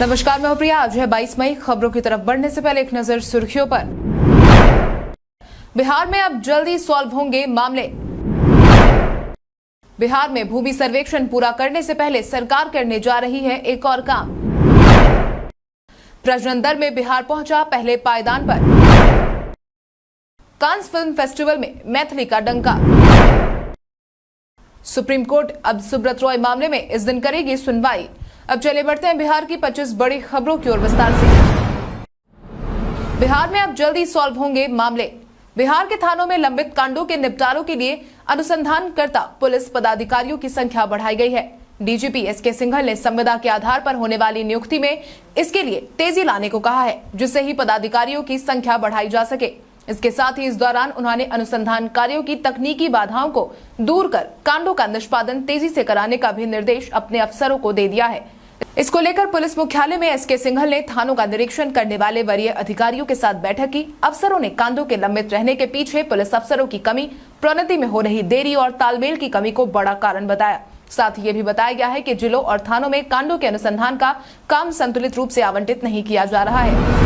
नमस्कार, मैं प्रिया। आज है 22 मई। खबरों की तरफ बढ़ने से पहले एक नजर सुर्खियों पर। बिहार में अब जल्दी सॉल्व होंगे मामले। बिहार में भूमि सर्वेक्षण पूरा करने से पहले सरकार करने जा रही है एक और काम। प्रजनन दर में बिहार पहुंचा पहले पायदान पर। कांस फिल्म फेस्टिवल में मैथिली का डंका। सुप्रीम कोर्ट अब सुब्रत रॉय मामले में इस दिन करेगी सुनवाई। अब चले बढ़ते हैं बिहार की 25 बड़ी खबरों की ओर विस्तार से। बिहार में अब जल्दी सॉल्व होंगे मामले। बिहार के थानों में लंबित कांडों के निपटारों के लिए अनुसंधानकर्ता पुलिस पदाधिकारियों की संख्या बढ़ाई गई है। डीजीपी एसके सिंघल ने संविदा के आधार पर होने वाली नियुक्ति में इसके लिए तेजी लाने को कहा है, जिससे ही पदाधिकारियों की संख्या बढ़ाई जा सके। इसके साथ ही इस दौरान उन्होंने अनुसंधान कार्यों की तकनीकी बाधाओं को दूर कर कांडों का निष्पादन तेजी से कराने का भी निर्देश अपने अफसरों को दे दिया है। इसको लेकर पुलिस मुख्यालय में एसके सिंघल ने थानों का निरीक्षण करने वाले वरीय अधिकारियों के साथ बैठक की। अफसरों ने कांडों के लंबित रहने के पीछे पुलिस अफसरों की कमी, प्रोन्नति में हो रही देरी और तालमेल की कमी को बड़ा कारण बताया। साथ ही ये भी बताया गया है कि जिलों और थानों में कांडों के अनुसंधान का काम संतुलित रूप से आवंटित नहीं किया जा रहा है।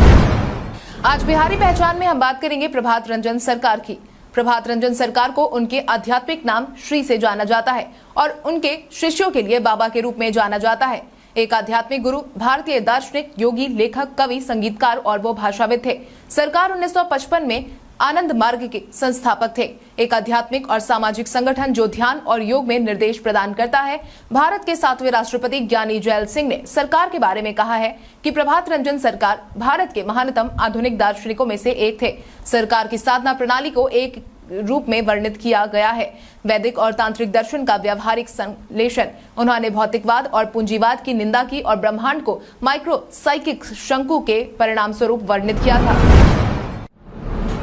आज बिहारी पहचान में हम बात करेंगे प्रभात रंजन सरकार की। प्रभात रंजन सरकार को उनके आध्यात्मिक नाम श्री से जाना जाता है और उनके शिष्यों के लिए बाबा के रूप में जाना जाता है। एक आध्यात्मिक गुरु, भारतीय दार्शनिक, योगी, लेखक, कवि, संगीतकार और वो भाषाविद थे। सरकार 1955 में आनंद मार्ग के संस्थापक थे। एक आध्यात्मिक और सामाजिक संगठन जो ध्यान और योग में निर्देश प्रदान करता है। भारत के 7वें राष्ट्रपति ज्ञानी जैल सिंह ने सरकार के बारे में कहा है कि प्रभात रंजन सरकार भारत के महानतम आधुनिक दार्शनिकों में से एक थे। सरकार की साधना प्रणाली को एक रूप में वर्णित किया गया है। वैदिक और तांत्रिक दर्शन का व्यवहारिक संश्लेषण। उन्होंने भौतिकवाद और पूंजीवाद की निंदा की और ब्रह्मांड को माइक्रो साइकिक शंकु के परिणाम स्वरूप वर्णित किया था।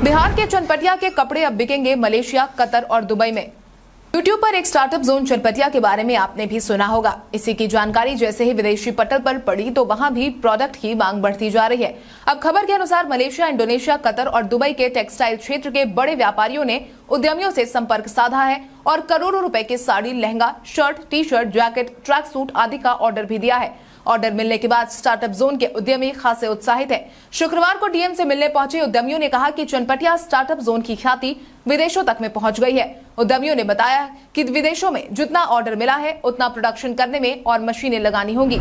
बिहार के चनपटिया के कपड़े अब बिकेंगे मलेशिया, कतर और दुबई में। यूट्यूब पर एक स्टार्टअप जोन चनपटिया के बारे में आपने भी सुना होगा। इसी की जानकारी जैसे ही विदेशी पटल पर पड़ी तो वहां भी प्रोडक्ट की मांग बढ़ती जा रही है। अब खबर के अनुसार मलेशिया, इंडोनेशिया, कतर और दुबई के टेक्सटाइल क्षेत्र के बड़े व्यापारियों ने उद्यमियों से संपर्क साधा है और करोड़ों रुपए के sari, lehenga, shirt, T shirt, jacket, track suit आदि का ऑर्डर भी दिया है। ऑर्डर मिलने के बाद स्टार्टअप जोन के उद्यमी खासे उत्साहित है। शुक्रवार को डीएम से मिलने पहुंचे उद्यमियों ने कहा कि चनपटिया स्टार्टअप जोन की ख्याति विदेशों तक में पहुंच गई है। उद्यमियों ने बताया कि विदेशों में जितना ऑर्डर मिला है उतना प्रोडक्शन करने में और मशीनें लगानी होंगी।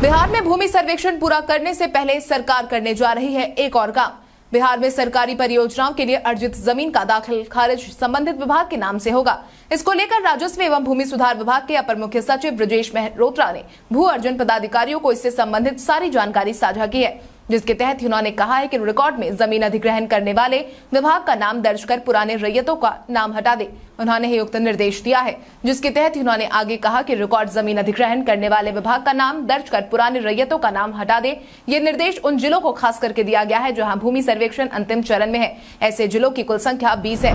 बिहार में भूमि सर्वेक्षण पूरा करने से पहले सरकार करने जा रही है एक और काम। बिहार में सरकारी परियोजनाओं के लिए अर्जित जमीन का दाखिल खारिज संबंधित विभाग के नाम से होगा। इसको लेकर राजस्व एवं भूमि सुधार विभाग के अपर मुख्य सचिव ब्रजेश मेहरोत्रा ने भू अर्जन पदाधिकारियों को इससे संबंधित सारी जानकारी साझा की है, जिसके तहत उन्होंने कहा है कि रिकॉर्ड में जमीन अधिग्रहण करने वाले विभाग का नाम दर्ज कर पुराने रैयतों का नाम हटा दे। उन्होंने युक्त निर्देश दिया है, जिसके तहत उन्होंने आगे कहा कि रिकॉर्ड जमीन अधिग्रहण करने वाले विभाग का नाम दर्ज कर पुराने रैयतों का नाम हटा दे। ये निर्देश उन जिलों को खास करके दिया गया है जहां भूमि सर्वेक्षण अंतिम चरण में है। ऐसे जिलों की कुल संख्या 20 है।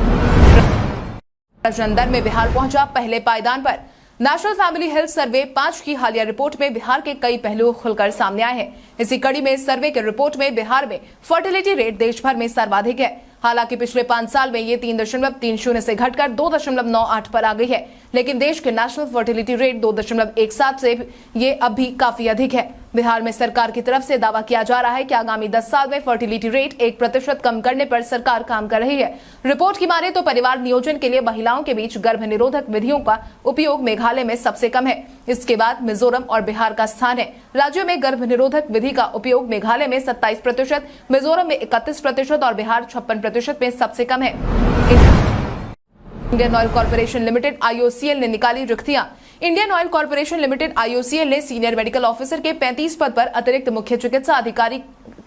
प्रजनन दर में बिहार पहुंचा पहले पायदान पर। नेशनल फैमिली हेल्थ सर्वे 5 की हालिया रिपोर्ट में बिहार के कई पहलू खुलकर सामने आए हैं। इसी कड़ी में सर्वे के रिपोर्ट में बिहार में फर्टिलिटी रेट देश भर में सर्वाधिक है। हालांकि पिछले 5 साल में ये 3.30 से घटकर 2.98 पर आ गई है, लेकिन देश के नेशनल फर्टिलिटी रेट 2.17 से ये अब भी काफी अधिक है। बिहार में सरकार की तरफ से दावा किया जा रहा है कि आगामी 10 साल में फर्टिलिटी रेट 1% कम करने पर सरकार काम कर रही है। रिपोर्ट की माने तो परिवार नियोजन के लिए महिलाओं के बीच गर्भ निरोधक विधियों का उपयोग मेघालय में सबसे कम है। इसके बाद मिजोरम और बिहार का स्थान है। राज्यों में गर्भ निरोधक विधि का उपयोग मेघालय में 27%, मिजोरम में 31% और बिहार 56% में सबसे कम है। Indian oil corporation limited IOCL ने निकाली रिक्तियां। Indian oil corporation limited IOCL ने सीनियर मेडिकल ऑफिसर के 35 पद पर अतिरिक्त मुख्य चिकित्सा अधिकारी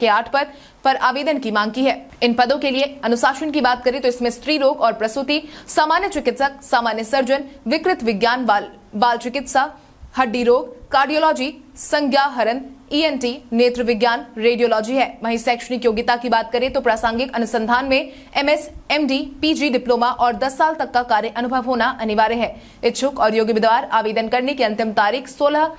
के 8 पद पर आवेदन की मांग की है। इन पदों के लिए अनुशासन की बात करें तो इसमें स्त्री रोग और प्रसूति, सामान्य चिकित्सक, सामान्य सर्जन, विकृत विज्ञान, बाल चिकित्सा, हड्डी रोग, कार्डियोलॉजी, संज्ञाहरण, ENT, नेत्र विज्ञान, रेडियोलॉजी है। वहीं शैक्षणिक योग्यता की बात करें तो प्रासंगिक अनुसंधान में MS, MD, PG डिप्लोमा और 10 साल तक का कार्य अनुभव होना अनिवार्य है। इच्छुक और योग्य उम्मीदवार आवेदन करने की अंतिम तारीख 16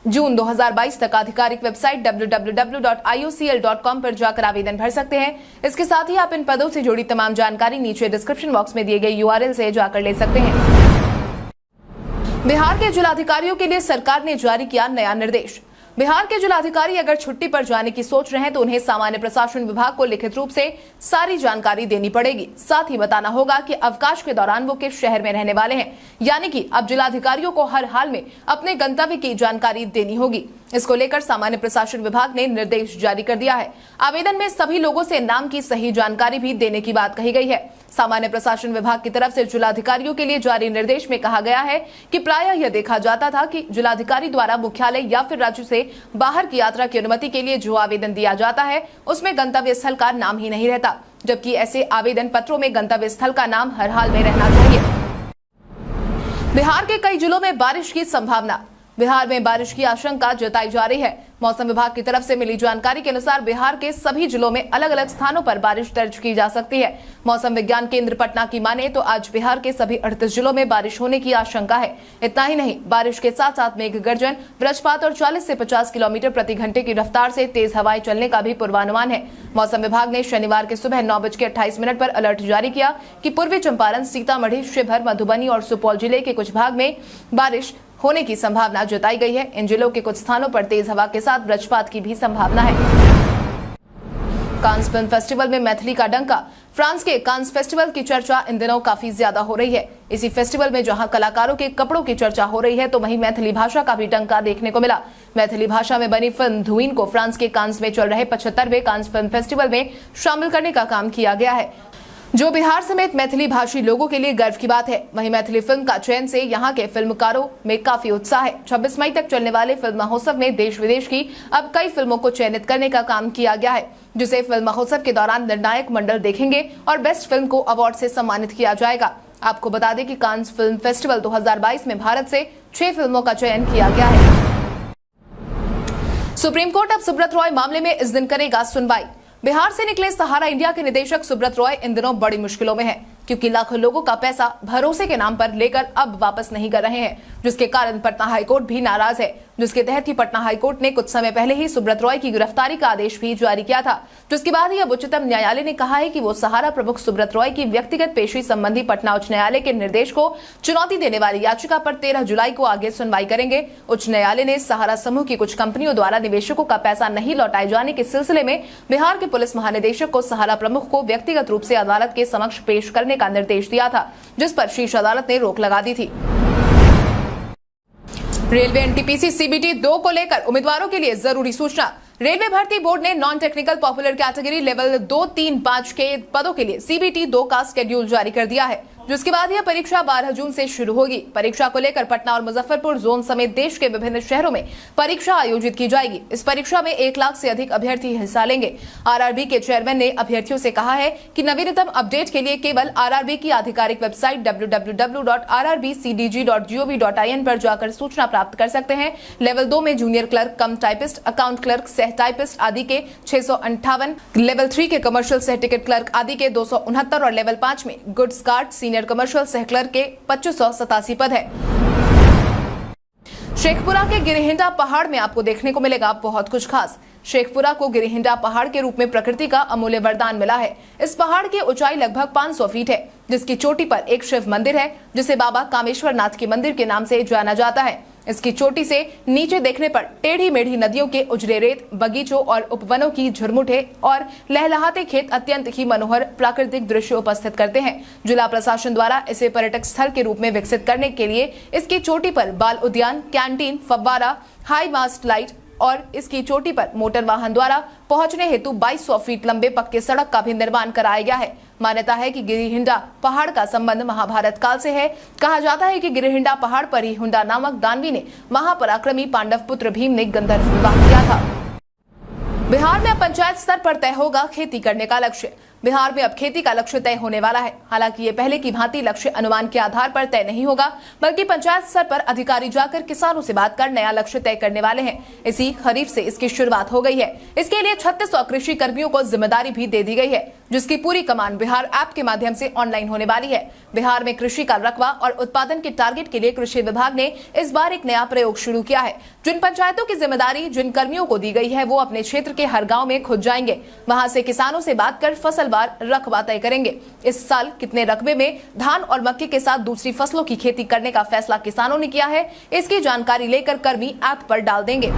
जून 2022 तक आधिकारिक वेबसाइट www.iocl.com पर जाकर आवेदन भर सकते हैं। इसके साथ ही आप इन पदों से जुड़ी तमाम जानकारी नीचे डिस्क्रिप्शन बॉक्स में दिए गए URL से जाकर ले सकते हैं। बिहार के जिलाधिकारियों के लिए सरकार ने जारी किया नया निर्देश। बिहार के जिलाधिकारी अगर छुट्टी पर जाने की सोच रहे हैं तो उन्हें सामान्य प्रशासन विभाग को लिखित रूप से सारी जानकारी देनी पड़ेगी। साथ ही बताना होगा कि अवकाश के दौरान वो किस शहर में रहने वाले हैं। यानी कि अब जिलाधिकारियों को हर हाल में अपने गंतव्य की जानकारी देनी होगी। इसको लेकर सामान्य प्रशासन विभाग ने निर्देश जारी कर दिया है। आवेदन में सभी लोगों से नाम की सही जानकारी भी देने की बात कही गई है। सामान्य प्रशासन विभाग की तरफ से जिलाधिकारियों के लिए जारी निर्देश में कहा गया है कि प्रायः यह देखा जाता था कि जिलाधिकारी द्वारा मुख्यालय या फिर राज्य से बाहर की यात्रा की अनुमति के लिए जो आवेदन दिया जाता है उसमें गंतव्य स्थल का नाम ही नहीं रहता, जबकि ऐसे आवेदन पत्रों में गंतव्य स्थल का नाम हर हाल में रहना चाहिए। बिहार के कई जिलों में बारिश की संभावना। बिहार में बारिश की आशंका जताई जा रही है। मौसम विभाग की तरफ से मिली जानकारी के अनुसार बिहार के सभी जिलों में अलग अलग स्थानों पर बारिश दर्ज की जा सकती है। मौसम विज्ञान केंद्र पटना की माने तो आज बिहार के सभी 38 जिलों में बारिश होने की आशंका है। इतना ही नहीं, बारिश के साथ साथ मेघ गर्जन, वज्रपात और 40 से 50 किलोमीटर प्रति घंटे की रफ्तार से तेज हवाएं चलने का भी पूर्वानुमान है। मौसम विभाग ने शनिवार के सुबह 9:28 पर अलर्ट जारी किया कि पूर्वी चंपारण, सीतामढ़ी, शिवहर, मधुबनी और सुपौल जिले के कुछ भाग में बारिश होने की संभावना जताई गई है। इन जिलों के कुछ स्थानों पर तेज हवा के साथ वज्रपात की भी संभावना है। कांस फिल्म फेस्टिवल में मैथिली का डंका। फ्रांस के कांस फेस्टिवल की चर्चा इन दिनों काफी ज्यादा हो रही है। इसी फेस्टिवल में जहां कलाकारों के कपड़ों की चर्चा हो रही है तो वहीं मैथिली भाषा का भी डंका देखने को मिला। मैथिली भाषा में बनी फिल्म धुइन को फ्रांस के कांस में चल रहे 75वें कांस फिल्म फेस्टिवल में शामिल करने का काम किया गया है, जो बिहार समेत मैथिली भाषी लोगों के लिए गर्व की बात है। वहीं मैथिली फिल्म का चयन से यहाँ के फिल्मकारों में काफी उत्साह है। 26 मई तक चलने वाले फिल्म महोत्सव में देश विदेश की अब कई फिल्मों को चयनित करने का काम किया गया है, जिसे फिल्म महोत्सव के दौरान निर्णायक मंडल देखेंगे और बेस्ट फिल्म को अवार्ड से सम्मानित किया जाएगा। आपको बता दें कि कांस फिल्म फेस्टिवल 2022 में भारत से 6 फिल्मों का चयन किया गया है। सुप्रीम कोर्ट अब सुब्रत रॉय मामले में इस दिन करेगा सुनवाई। बिहार से निकले सहारा इंडिया के निदेशक सुब्रत रॉय इन दिनों बड़ी मुश्किलों में हैं, क्योंकि लाखों लोगों का पैसा भरोसे के नाम पर लेकर अब वापस नहीं कर रहे हैं, जिसके कारण पटना हाईकोर्ट भी नाराज है। जिसके तहत ही पटना हाईकोर्ट ने कुछ समय पहले ही सुब्रत रॉय की गिरफ्तारी का आदेश भी जारी किया था, जिसके बाद ही अब उच्चतम न्यायालय ने कहा है कि वो सहारा प्रमुख सुब्रत रॉय की व्यक्तिगत पेशी संबंधी पटना उच्च न्यायालय के निर्देश को चुनौती देने वाली याचिका पर 13 जुलाई को आगे सुनवाई करेंगे। उच्च न्यायालय ने सहारा समूह की कुछ कंपनियों द्वारा निवेशकों का पैसा नहीं लौटाए जाने के सिलसिले में बिहार के पुलिस महानिदेशक को सहारा प्रमुख को व्यक्तिगत रूप से अदालत के समक्ष पेश करने का निर्देश दिया था, जिस पर शीर्ष अदालत ने रोक लगा दी थी। रेलवे एनटीपीसी सीबीटी 2 को लेकर उम्मीदवारों के लिए जरूरी सूचना। रेलवे भर्ती बोर्ड ने non technical popular category level 2, 3, 5 के पदों के लिए सीबीटी 2 का शेड्यूल जारी कर दिया है, जिसके बाद यह परीक्षा 12 जून से शुरू होगी। परीक्षा को लेकर पटना और मुजफ्फरपुर जोन समेत देश के विभिन्न शहरों में परीक्षा आयोजित की जाएगी। इस परीक्षा में 1 लाख से अधिक अभ्यर्थी हिस्सा लेंगे। आरआरबी के चेयरमैन ने अभ्यर्थियों से कहा है कि नवीनतम अपडेट के लिए केवल आरआरबी की आधिकारिक वेबसाइट www.rrbcdg.gov.in पर जाकर सूचना प्राप्त कर सकते हैं। लेवल 2 में जूनियर क्लर्क, कम टाइपिस्ट, अकाउंट क्लर्क, सह टाइपिस्ट आदि के 658, लेवल 3 के कमर्शियल सह टिकट क्लर्क आदि के 269 और लेवल 5 में गुड्स कार्ड, सीनियर कमर्शियल सह क्लर्क के 2587 पद है। शेखपुरा के गिरिहिंडा पहाड़ में आपको देखने को मिलेगा बहुत कुछ खास। शेखपुरा को गिरिहिंडा पहाड़ के रूप में प्रकृति का अमूल्य वरदान मिला है। इस पहाड़ की ऊंचाई लगभग 500 फीट है, जिसकी चोटी पर एक शिव मंदिर है, जिसे बाबा कामेश्वर नाथ के मंदिर के नाम से जाना जाता है। इसकी चोटी से नीचे देखने पर टेढ़ी मेढ़ी नदियों के उजरे रेत, बगीचों और उपवनों की झुरमुटे और लहलहाते खेत अत्यंत ही मनोहर प्राकृतिक दृश्य उपस्थित करते हैं। जिला प्रशासन द्वारा इसे पर्यटक स्थल के रूप में विकसित करने के लिए इसकी चोटी पर बाल उद्यान, कैंटीन, फव्वारा, हाई मास्ट लाइट और इसकी चोटी पर मोटर वाहन द्वारा पहुंचने हेतु 2200 फीट लंबे पक्के सड़क का भी निर्माण कराया गया है। मान्यता है कि गिरिहिंडा पहाड़ का संबंध महाभारत काल से है। कहा जाता है कि गिरिहिंडा पहाड़ पर ही हुंडा नामक दानवी ने महापराक्रमी पांडव पुत्र भीम ने गंधर्व विवाह किया था। बिहार में अब पंचायत स्तर पर तय होगा खेती करने का लक्ष्य। बिहार में अब खेती का लक्ष्य तय होने वाला है। हालांकि ये पहले की भांति लक्ष्य अनुमान के आधार पर तय नहीं होगा, बल्कि पंचायत स्तर पर अधिकारी जाकर किसानों से बात कर नया लक्ष्य तय करने वाले हैं। इसी खरीफ से इसकी शुरुआत हो गई है। इसके लिए 3600 कृषि कर्मियों को जिम्मेदारी भी दे दी गई है, जिसकी पूरी कमान बिहार ऐप के माध्यम से ऑनलाइन होने वाली है। बिहार में कृषि का रकबा और उत्पादन के टारगेट के लिए कृषि विभाग ने इस बार एक नया प्रयोग शुरू किया है। जिन पंचायतों की जिम्मेदारी जिन कर्मियों को दी गई है, वो अपने क्षेत्र के हर गाँव में खुद जाएंगे। वहां से किसानों से बात कर फसल फसलवार रकबा तय करेंगे। इस साल कितने रकबे में धान और मक्के के साथ दूसरी फसलों की खेती करने का फैसला किसानों ने किया है, इसकी जानकारी लेकर कर्मी ऐप पर डाल देंगे।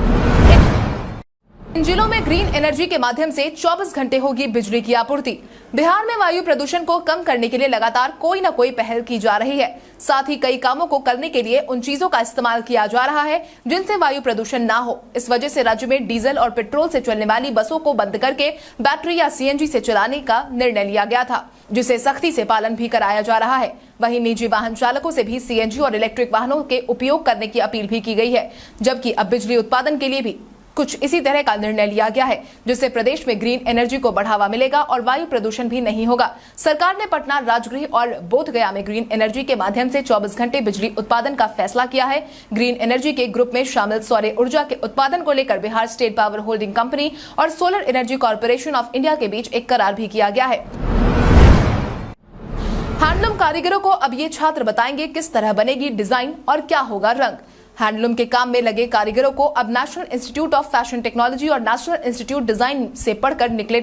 इन जिलों में ग्रीन एनर्जी के माध्यम से 24 घंटे होगी बिजली की आपूर्ति। बिहार में वायु प्रदूषण को कम करने के लिए लगातार कोई न कोई पहल की जा रही है। साथ ही कई कामों को करने के लिए उन चीजों का इस्तेमाल किया जा रहा है जिनसे वायु प्रदूषण ना हो। इस वजह से राज्य में डीजल और पेट्रोल से चलने वाली बसों को बंद करके बैटरी या सीएनजी से चलाने का निर्णय लिया गया था, जिसे सख्ती से पालन भी कराया जा रहा है। वहीं निजी वाहन चालकों से भी सीएनजी और इलेक्ट्रिक वाहनों के उपयोग करने की अपील भी की गई है, जबकि अब बिजली उत्पादन के लिए भी कुछ इसी तरह का निर्णय लिया गया है, जिससे प्रदेश में ग्रीन एनर्जी को बढ़ावा मिलेगा और वायु प्रदूषण भी नहीं होगा। सरकार ने पटना, राजगृह और बोधगया में ग्रीन एनर्जी के माध्यम से 24 घंटे बिजली उत्पादन का फैसला किया है। ग्रीन एनर्जी के ग्रुप में शामिल सौर ऊर्जा के उत्पादन को लेकर Bihar state power holding company और solar energy corporation of India के बीच एक करार भी किया गया है। हैंडलूम कारीगरों को अब ये छात्र बताएंगे किस तरह बनेगी डिजाइन और क्या होगा रंग। हैंडलूम के काम में लगे कारीगरों को अब national institute of fashion technology और नेशनल इंस्टीट्यूट डिजाइन से पढ़कर निकले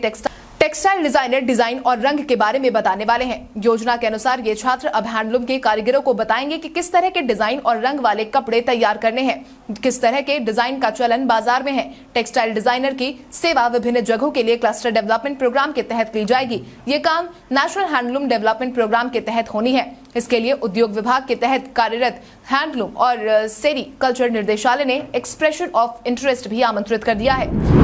टेक्सटाइल डिजाइनर डिजाइन और रंग के बारे में बताने वाले हैं। योजना के अनुसार ये छात्र अब हैंडलूम के कारीगरों को बताएंगे कि किस तरह के डिजाइन और रंग वाले कपड़े तैयार करने हैं, किस तरह के डिजाइन का चलन बाजार में है। टेक्सटाइल डिजाइनर की सेवा विभिन्न जगहों के लिए क्लस्टर डेवलपमेंट प्रोग्राम के तहत की जाएगी। ये काम नेशनल हैंडलूम डेवलपमेंट प्रोग्राम के तहत होनी है। इसके लिए उद्योग विभाग के तहत कार्यरत हैंडलूम और सेरी कल्चर निर्देशालय ने एक्सप्रेशन ऑफ इंटरेस्ट भी आमंत्रित कर दिया है।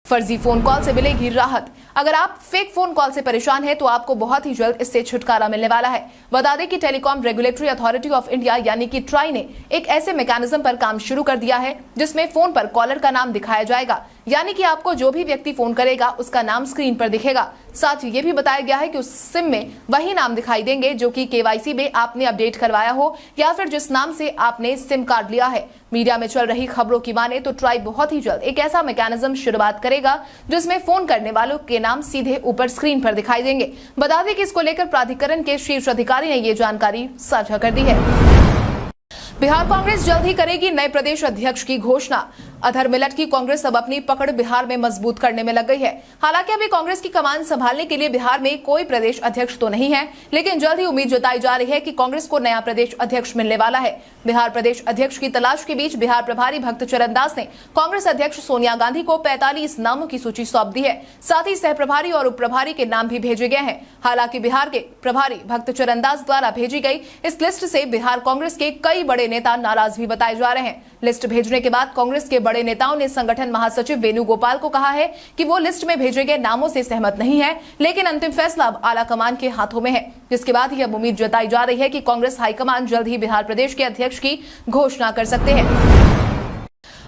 फर्जी फोन कॉल से मिलेगी राहत। अगर आप फेक फोन कॉल से परेशान हैं तो आपको बहुत ही जल्द इससे छुटकारा मिलने वाला है। बता दें कि telecom regulatory authority of India यानी कि ट्राई ने एक ऐसे मैकेनिज्म पर काम शुरू कर दिया है जिसमें फोन पर कॉलर का नाम दिखाया जाएगा, यानी कि आपको जो भी व्यक्ति फोन करेगा उसका नाम स्क्रीन पर दिखेगा। साथ ही ये भी बताया गया है कि उस सिम में वही नाम दिखाई देंगे जो कि केवाईसी में आपने अपडेट करवाया हो या फिर जिस नाम से आपने सिम कार्ड लिया है। मीडिया में चल रही खबरों की माने तो ट्राई बहुत ही जल्द एक ऐसा मैकेनिज्म शुरुआत करेगा जिसमें फोन करने वालों के नाम सीधे ऊपर स्क्रीन पर दिखाई देंगे। बता दें कि इसको लेकर प्राधिकरण के शीर्ष अधिकारी ने ये जानकारी साझा कर दी है। बिहार कांग्रेस जल्द ही करेगी नए प्रदेश अध्यक्ष की घोषणा। अधर मिलट की कांग्रेस अब अपनी पकड़ बिहार में मजबूत करने में लग गई है। हालांकि अभी कांग्रेस की कमान संभालने के लिए बिहार में कोई प्रदेश अध्यक्ष तो नहीं है, लेकिन जल्द ही उम्मीद जताई जा रही है कि कांग्रेस को नया प्रदेश अध्यक्ष मिलने वाला है। बिहार प्रदेश अध्यक्ष की तलाश के बीच बिहार प्रभारी भक्त चरण दास ने कांग्रेस अध्यक्ष सोनिया गांधी को 45 नामों की सूची सौंप दी है। साथ ही सह प्रभारी और उप प्रभारी के नाम भी भेजे गए हैं। हालांकि बिहार के प्रभारी भक्त चरण दास द्वारा भेजी गई इस लिस्ट से बिहार कांग्रेस के कई बड़े नेता नाराज भी बताए जा रहे हैं। लिस्ट भेजने के बाद कांग्रेस के बड़े नेताओं ने संगठन महासचिव वेणुगोपाल को कहा है कि वो लिस्ट में भेजे गए नामों से सहमत नहीं है, लेकिन अंतिम फैसला अब आला कमान के हाथों में है। जिसके बाद ही अब उम्मीद जताई जा रही है कि कांग्रेस हाईकमान जल्द ही बिहार प्रदेश के अध्यक्ष की घोषणा कर सकते हैं।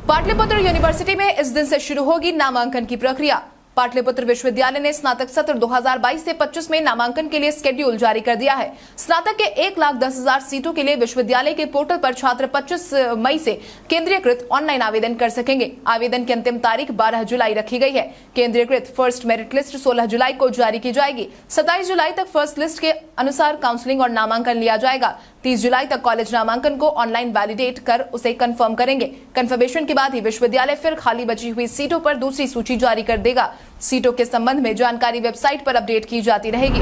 पाटलिपुत्र यूनिवर्सिटी में इस दिन से शुरू होगी नामांकन की प्रक्रिया। पाटलिपुत्र विश्वविद्यालय ने स्नातक सत्र 2022 से 25 में नामांकन के लिए शेड्यूल जारी कर दिया है। स्नातक के 1,10,000 सीटों के लिए विश्वविद्यालय के पोर्टल पर छात्र 25 मई से केंद्रीयकृत ऑनलाइन आवेदन कर सकेंगे। आवेदन की अंतिम तारीख 12 जुलाई रखी गई है। केंद्रीयकृत फर्स्ट मेरिट लिस्ट 16 जुलाई को जारी की जाएगी। 27 जुलाई तक फर्स्ट लिस्ट के अनुसार काउंसलिंग और नामांकन लिया जाएगा। 30 जुलाई तक कॉलेज नामांकन को ऑनलाइन वैलिडेट कर उसे कंफर्म करेंगे। कंफर्मेशन के बाद ही विश्वविद्यालय फिर खाली बची हुई सीटों पर दूसरी सूची जारी कर देगा। सीटों के संबंध में जानकारी वेबसाइट पर अपडेट की जाती रहेगी।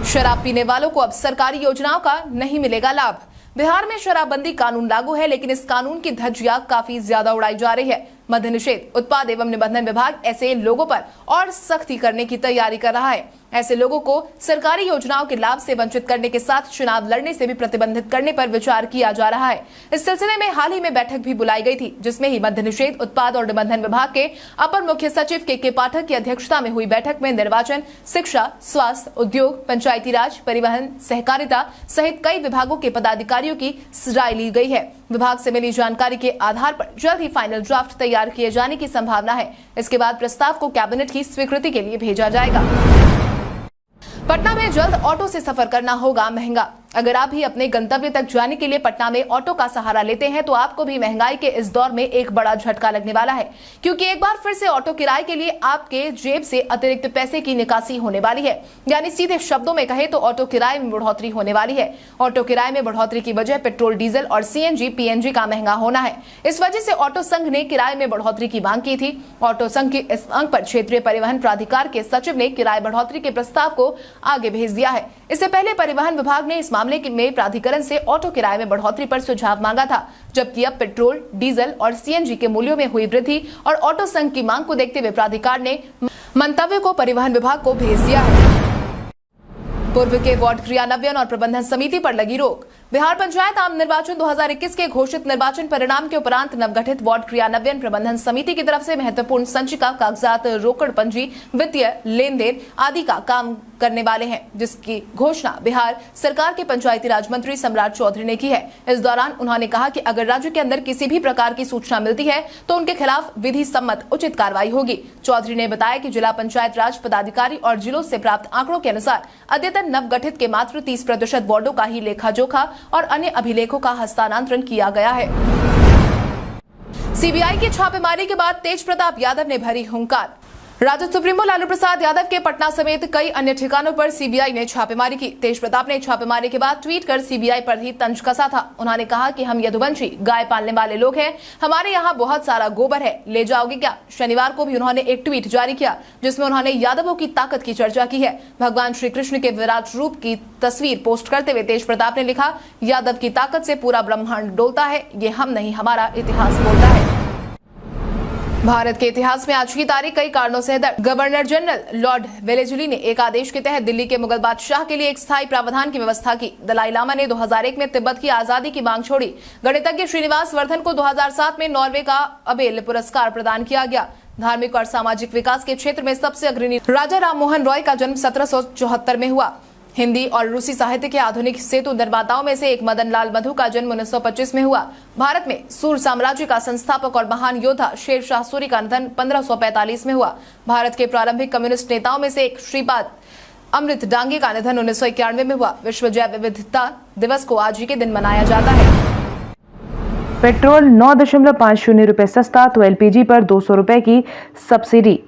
शराब पीने वालों को अब सरकारी योजनाओं का नहीं मिलेगा लाभ। बिहार में शराबबंदी कानून लागू है, लेकिन इस कानून की धज्जियां काफी ज्यादा उड़ाई जा रही है। मद्य निषेध, उत्पाद एवं निबंधन विभाग ऐसे लोगों पर और सख्ती करने की तैयारी कर रहा है। ऐसे लोगों को सरकारी योजनाओं के लाभ से वंचित करने के साथ चुनाव लड़ने से भी प्रतिबंधित करने पर विचार किया जा रहा है। इस सिलसिले में हाल ही में बैठक भी बुलाई गई थी, जिसमें ही मद्य निषेध, उत्पाद और निबंधन विभाग के अपर मुख्य सचिव के पाठक की अध्यक्षता में हुई बैठक में निर्वाचन, शिक्षा, स्वास्थ्य, उद्योग, पंचायती राज, परिवहन, सहकारिता सहित कई विभागों के पदाधिकारियों की राय ली गई है। विभाग से मिली जानकारी के आधार पर जल्द ही फाइनल ड्राफ्ट तैयार किए जाने की संभावना है। इसके बाद प्रस्ताव को कैबिनेट की स्वीकृति के लिए भेजा जाएगा। पटना में जल्द ऑटो से सफर करना होगा महंगा। अगर आप भी अपने गंतव्य तक जाने के लिए पटना में ऑटो का सहारा लेते हैं तो आपको भी महंगाई के इस दौर में एक बड़ा झटका लगने वाला है, क्योंकि एक बार फिर से ऑटो किराए के लिए आपके जेब से अतिरिक्त पैसे की निकासी होने वाली है। यानी सीधे शब्दों में कहे तो ऑटो किराए में बढ़ोतरी होने वाली है। ऑटो किराए में बढ़ोतरी की वजह पेट्रोल, डीजल और सीएनजी, पीएनजी का महंगा होना है। इस वजह से ऑटो संघ ने किराए में बढ़ोतरी की मांग की थी। ऑटो संघ की इस मांग पर क्षेत्रीय परिवहन प्राधिकार के सचिव ने किराए बढ़ोतरी के प्रस्ताव को आगे भेज दिया है। इससे पहले परिवहन विभाग ने इस मामले में प्राधिकरण से ऑटो किराए में बढ़ोतरी पर सुझाव मांगा था, जबकि अब पेट्रोल, डीजल और सीएनजी के मूल्यों में हुई वृद्धि और ऑटो संघ की मांग को देखते हुए प्राधिकार ने मंतव्य को परिवहन विभाग को भेज दिया है। पूर्व के वार्ड क्रियान्वयन और प्रबंधन समिति पर लगी रोक। बिहार पंचायत आम निर्वाचन 2021 के घोषित निर्वाचन परिणाम के उपरांत नवगठित वार्ड क्रियान्वयन प्रबंधन समिति की तरफ से महत्वपूर्ण संचिका, कागजात, रोकड़ पंजी, वित्तीय लेन देन आदि का काम करने वाले हैं, जिसकी घोषणा बिहार सरकार के पंचायती राज मंत्री सम्राट चौधरी ने की है। इस दौरान उन्होंने कहा कि अगर राज्य के अंदर किसी भी प्रकार की सूचना मिलती है तो उनके खिलाफ विधि सम्मत उचित कार्रवाई होगी। चौधरी ने बताया कि जिला पंचायत राज पदाधिकारी और जिलों से प्राप्त आंकड़ों के अनुसार अद्यतन नवगठित के मात्र 30% वार्डों का ही लेखा जोखा और अन्य अभिलेखों का हस्तांतरण किया गया है। सीबीआई की छापेमारी के बाद तेज प्रताप यादव ने भरी हुंकार। राजद सुप्रीमो लालू प्रसाद यादव के पटना समेत कई अन्य ठिकानों पर सीबीआई ने छापेमारी की। तेज प्रताप ने छापेमारी के बाद ट्वीट कर सीबीआई पर ही तंज कसा था। उन्होंने कहा कि हम यदुवंशी गाय पालने वाले लोग हैं, हमारे यहाँ बहुत सारा गोबर है, ले जाओगे क्या। शनिवार को भी उन्होंने एक ट्वीट जारी किया जिसमें उन्होंने यादवों की ताकत की चर्चा की है। भगवान श्री कृष्ण के विराट रूप की तस्वीर पोस्ट करते हुए तेज प्रताप ने लिखा, यादव की ताकत से पूरा ब्रह्मांड डोलता है, ये हम नहीं हमारा इतिहास बोलता है। भारत के इतिहास में आज की तारीख कई कारणों से दर्ज। गवर्नर जनरल लॉर्ड वेलेस्ली ने एक आदेश के तहत दिल्ली के मुगल बादशाह के लिए एक स्थायी प्रावधान की व्यवस्था की। दलाई लामा ने 2001 में तिब्बत की आजादी की मांग छोड़ी। गणितज्ञ श्रीनिवास वर्धन को 2007 में नॉर्वे का अबेल पुरस्कार प्रदान किया गया। धार्मिक और सामाजिक विकास के क्षेत्र में सबसे अग्रणी राजा राममोहन रॉय का जन्म 1774 में हुआ। हिंदी और रूसी साहित्य के आधुनिक सेतु निर्माताओं में से एक मदन लाल मधु का जन्म 1925 में हुआ। भारत में सूर साम्राज्य का संस्थापक और महान योद्धा शेर शाह सूरी का निधन 1545 में हुआ। भारत के प्रारंभिक कम्युनिस्ट नेताओं में से एक श्रीपाद अमृत डांगे का निधन 1991 में हुआ। विश्व जैव विविधता दिवस को आज ही के दिन मनाया जाता है। पेट्रोल 9.50 रुपए सस्ता तो एलपीजी पर 200 रुपए की सब्सिडी।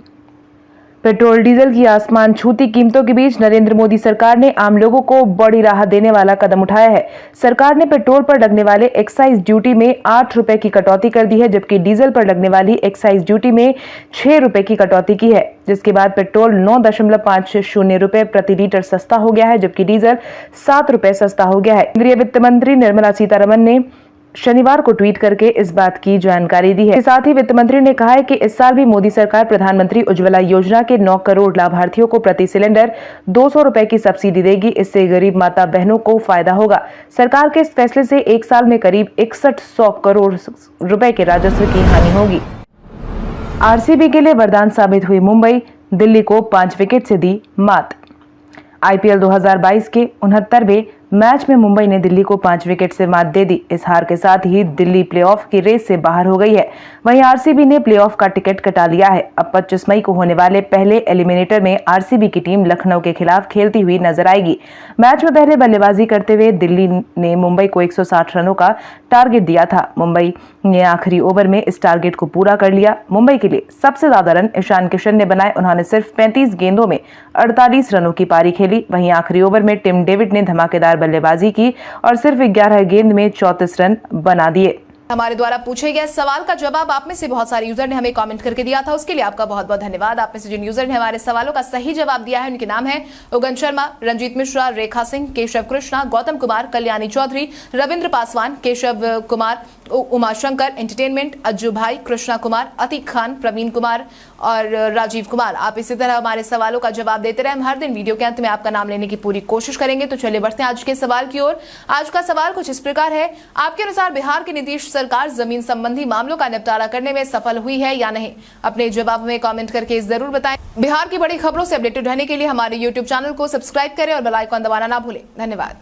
पेट्रोल डीजल की आसमान छूती कीमतों के बीच नरेंद्र मोदी सरकार ने आम लोगों को बड़ी राहत देने वाला कदम उठाया है। सरकार ने पेट्रोल पर लगने वाले एक्साइज ड्यूटी में 8 रुपए की कटौती कर दी है, जबकि डीजल पर लगने वाली एक्साइज ड्यूटी में 6 रुपए की कटौती की है, जिसके बाद पेट्रोल 9.50 रुपए प्रति लीटर सस्ता हो गया है, जबकि डीजल 7 रुपए सस्ता हो गया है। केंद्रीय वित्त मंत्री निर्मला सीतारमण ने शनिवार को ट्वीट करके इस बात की जानकारी दी है। साथ ही वित्त मंत्री ने कहा है कि इस साल भी मोदी सरकार प्रधानमंत्री उज्ज्वला योजना के 9 करोड़ लाभार्थियों को प्रति सिलेंडर 200 रुपए की सब्सिडी देगी। इससे गरीब माता बहनों को फायदा होगा। सरकार के इस फैसले से एक साल में करीब 6100 करोड़ रुपए के राजस्व की हानि होगी। आरसीबी के लिए वरदान साबित हुई मुंबई, दिल्ली को 5 विकेट से दी मात। आईपीएल 2022 के 69वें मैच में मुंबई ने दिल्ली को 5 विकेट से मात दे दी। इस हार के साथ ही दिल्ली प्लेऑफ की रेस से बाहर हो गई है। वहीं आरसीबी ने प्लेऑफ का टिकट कटा लिया है। अब 25 मई को होने वाले पहले एलिमिनेटर में आरसीबी की टीम लखनऊ के खिलाफ खेलती हुई नजर आएगी। मैच में पहले बल्लेबाजी करते हुए दिल्ली ने मुंबई को 160 रनों का टारगेट दिया था। मुंबई ने आखिरी ओवर में इस टारगेट को पूरा कर लिया। मुंबई के लिए सबसे ज्यादा रन ईशान किशन ने बनाए। उन्होंने सिर्फ 35 गेंदों में 48 रनों की पारी खेली। वहीं आखिरी ओवर में टिम डेविड ने धमाकेदार बल्लेबाजी की और सिर्फ 11 गेंद में 34 रन बना दिए। हमारे द्वारा पूछे गए सवाल का जवाब आप में से बहुत सारे यूजर ने हमें कमेंट करके दिया था, उसके लिए आपका बहुत बहुत धन्यवाद। आप में से जिन यूजर ने हमारे सवालों का सही जवाब दिया है उनके नाम है उगन शर्मा, रंजीत मिश्रा, रेखा सिंह, केशव कृष्णा, गौतम कुमार, कल्याणी चौधरी, रविंद्र पासवान, केशव कुमार, उमाशंकर एंटरटेनमेंट, अज्जू भाई, कृष्णा कुमार, अतीक खान, प्रवीण कुमार और राजीव कुमार। आप इसी तरह हमारे सवालों का जवाब देते रहे। हम हर दिन वीडियो के अंत में आपका नाम लेने की पूरी कोशिश करेंगे। तो चलिए बढ़ते हैं आज के सवाल की ओर। आज का सवाल कुछ इस प्रकार है, आपके अनुसार बिहार की नीतीश सरकार जमीन संबंधी मामलों का निपटारा करने में सफल हुई है या नहीं? अपने जवाब में कमेंट करके जरूर बताएं। बिहार की बड़ी खबरों से अपडेटेड रहने के लिए हमारे YouTube चैनल को सब्सक्राइब करें और बेल आइकन दबाना ना भूलें। धन्यवाद।